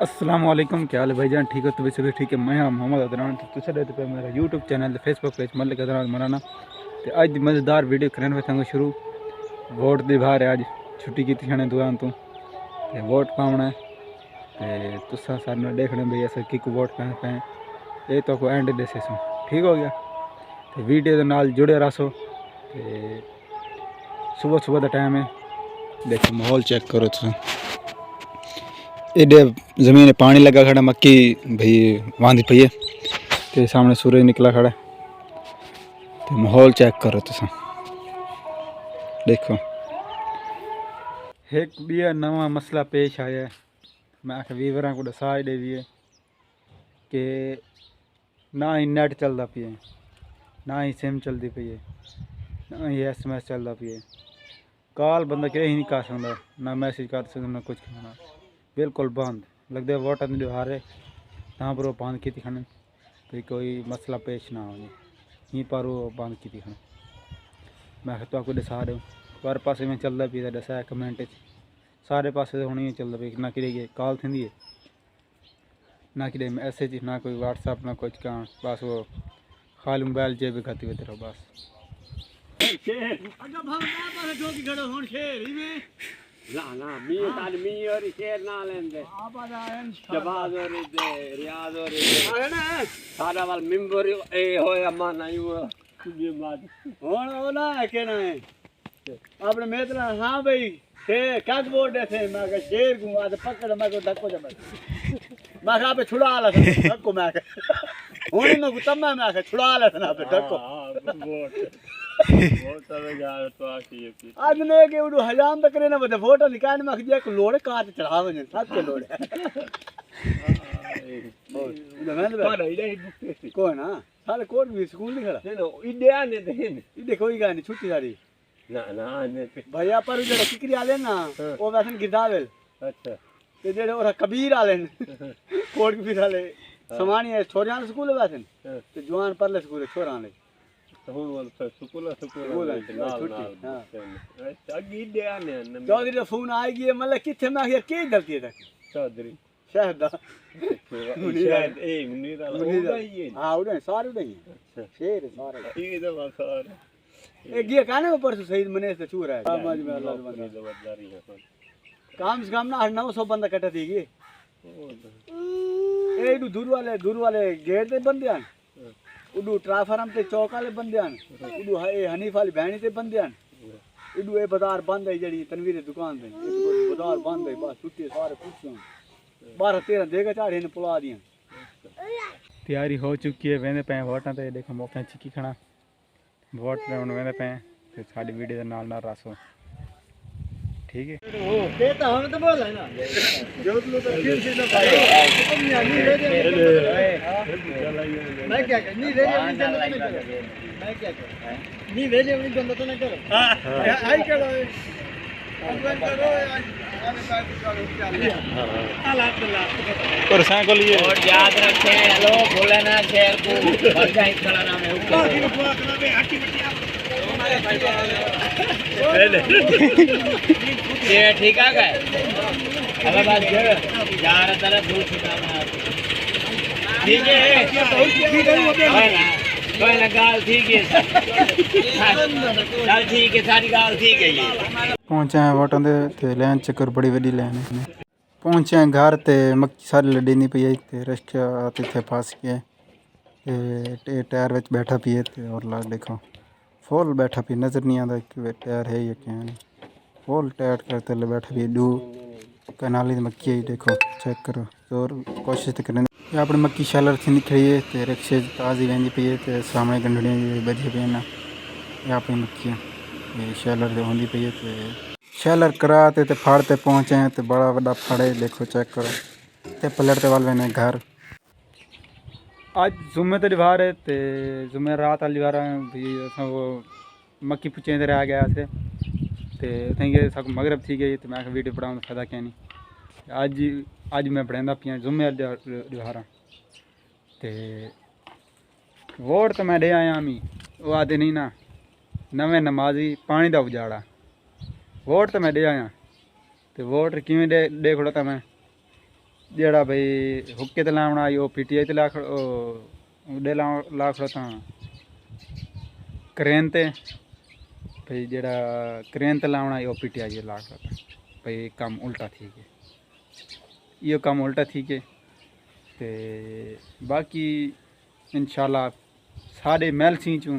अस्सलाम वालेकुम, क्या हाल है भाईजान? ठीक हो? तो वैसे भी ठीक है। मैं मोहम्मद अदनान, तो तुझे रहते पे मेरा YouTube channel Facebook page Malik Adnan मराना। तो अज मज़ेदार वीडियो करने वे शुरू। वोट दी बाहर है, अज छुट्टी की खाने दुकान तो वोट पाना है। तो तुसा सारे देखने भाई अस कि वोट पाए पाए ये तो को एंड दसे सो ठीक हो गया। तो वीडियो के नाल जुड़े रहो। सुबह सुबह का टाइम है, देखो माहौल चेक करो तुम। एडे जमीन में पानी लगा खड़ा, मक्की भाई वांदी पई है। तो सामने सूरज निकला खड़ा। तो माहौल चेक करो तुम, देखो एक भी नवा मसला पेश आया है। मैं आख वीवर को दसा दे दिए कि ना ही नेट चलता पी है, ना ही सिम चलती पई है, ना ही SMS चलता पी है। कॉल बंदा कह ही नहीं कर सकता, ना मैसेज कर सकता, ना कुछ करना। बिल्कुल बंद लगते वोट नहीं हारे ना पर वो बंद की खाने भाई कोई मसला पेश ना हो यहीं पर वो बंद की खाने। मैं तो आपको दसा दूँ पर पास में चलता पी दसा कमेंट सारे पास होनी चलता पी ना कि कॉल थी ना कि मैसेज ना कोई व्हाट्सअप ना कुछ कहाँ बस वो खाली मोबाइल जेब खाती हुए रहो बस। ना ना मी ताल मी और शेर ना लेंदे जवाज और दे रियाज और दे ना सारा वाल मेंबर ए होया मान नहीं वो ये बात होन ओला के ना है आपने मेतला। हां भाई शेर काग बोल दे थे मैं के शेर को आज पकड़ मैं को धक्को जब मैं का पे छुड़ा ला धक्को मैं होने में तम्मा मैं के छुड़ा ला ना पे धक्को वोट तवे यार तो आखिए पी आज ने के उडू हजाम तक रे ना बदे वोट निकाल में जे लोड़ काट चढ़ावे ने सब के लोड़ पर इडे को ना साले कोट भी स्कूल नहीं खड़ा नो इडे आने दे इडे कोई गा नहीं छुट्टी सारी ना ना आने भैया पर जो किकरी आले ना वो वैसन गिदावेल अच्छा ते जेड़े और कबीर आले कोट भी आले समानी छोरियां स्कूल वैसन ते जवान परले स्कूल छोरा आले चौधरी फोन आएगी मतलब किथे मैं आखिर के गलती है चौधरी शायद हां उड़े सारे उड़े शेर सारे ये तो सारे एक ये काने ऊपर से सही मने से छू रहा है समझ में अल्लाह की जवाबदारी है। काम से काम ना 900 बंदा कटा देगी ए दूर वाले गेट ते बंदे उडू ट्राफारम ते चौक वाले बंदे उडू हनीफ वाली भैणी ते बंदे उडू ए बाजार बंद है जड़ी तनवीर की दुकान ते बाजार बंद है बस छुट्टी सारे पूछो 12-13 देगा चाड़े ने पुला दिया। तैयारी हो चुकी है, वेंदे पे वोटां ते देखो मौके चिक्की खड़ा वोट लेने वेंदे पे ते साडी वीडियो दे नाल नाल रसो ठीक है। ओ ते तो हम तो बोल है ना जो तू तो फिर से तो भाई नहीं ले मैं क्या कर नहीं ले मैं क्या कर नहीं ले ले नहीं जनता तो नहीं कर हां आई करो अनवन करो आने बात करो अल्लाह और सा को लिए और याद रखें हेलो बोले ना शेर को बन जाए खड़ा नाम है ऊपर ये ठीक आ गए अल्लाह बात यार तरह दूर छुटाना ठीक है कोई ना गाल ठीक है चल ठीक है सारी गाल ठीक है। ये पहुंचे हैं वोटां दे ते लाइन चक्कर बड़ी वड्डी लाइन है। पहुंचे हैं घर ते मक्की सारी लड़ी नहीं पई ते रिक्शा इत्थे फस गया ते टायर विच बैठा पी ते और लाग देखो फुल बैठा पी नज़र नहीं आता कि टायर है या क्या नहीं। फुल टाइट करते ले बैठा पी डू कनाली मक्की देखो चेक करो और कोशिश तो करें अपनी मक्की शैलर थी निकली है तो रिक्शे ताज़ी वेंदी पई है तो सामने गंढड़ियाँ बजी पई ना ये अपनी मक्की शैलर होंदी पई है तो शैलर कराते तो फाड़ते पहुँचे हैं तो बड़ा बड़ा फाड़े देखो चेक करो तो पलटते वाल मैंने घर आज जुम्मे तो बाहर है तो जुम्मे रात वाली बार भी वो मक्की पुचे इधर आ गया थे तो सब मगरब थी गई तो मैं वीडियो बनाऊँ तो फायदा क्या नहीं। आज मैं बढ़ा पिया जुम्मे बाहर तो वोट तो मैं दे आया मी वो आते नहीं ना नवे नमाजी पानी का उजाड़ा वोट तो मैं दे आया तो वोट किमें दे खड़ोता मैं जेड़ा भाई हुक्के ते लावना यो पीटीआई ते लाख उडे लाख था क्रेन ते भाई जेड़ा क्रेन ते लावना यो पीटीआई लाख था भाई काम उल्टा थी के यो काम उल्टा थी के ते बाकी इंशाल्लाह साढ़े मेलसी चूँ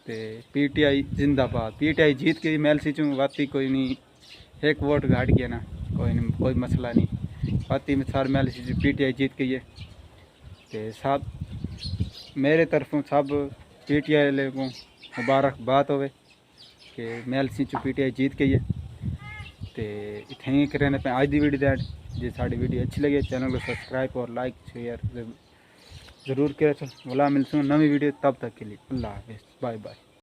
ते पीटीआई जिंदाबाद पीटीआई जीत के मेलसी चूँ वाती कोई नहीं एक वोट घाट गया ना कोई नहीं कोई मसला नहीं वाती में सारे मेलसी पीटीआई जीत गई है ते सब मेरे तरफों सब पीटीआई ले को मुबारकबाद होवे कि मेलसी चूँ पीटीआई जीत गई है ते इतने करने पे आज दी वीडियो दैट जो साड़ी वीडियो अच्छी लगी चैनल को सब्सक्राइब और लाइक शेयर ज़रूर करें। बोला मिलसूँ नवी वीडियो तब तक के लिए अल्लाह हाफिज़ बाय बाय।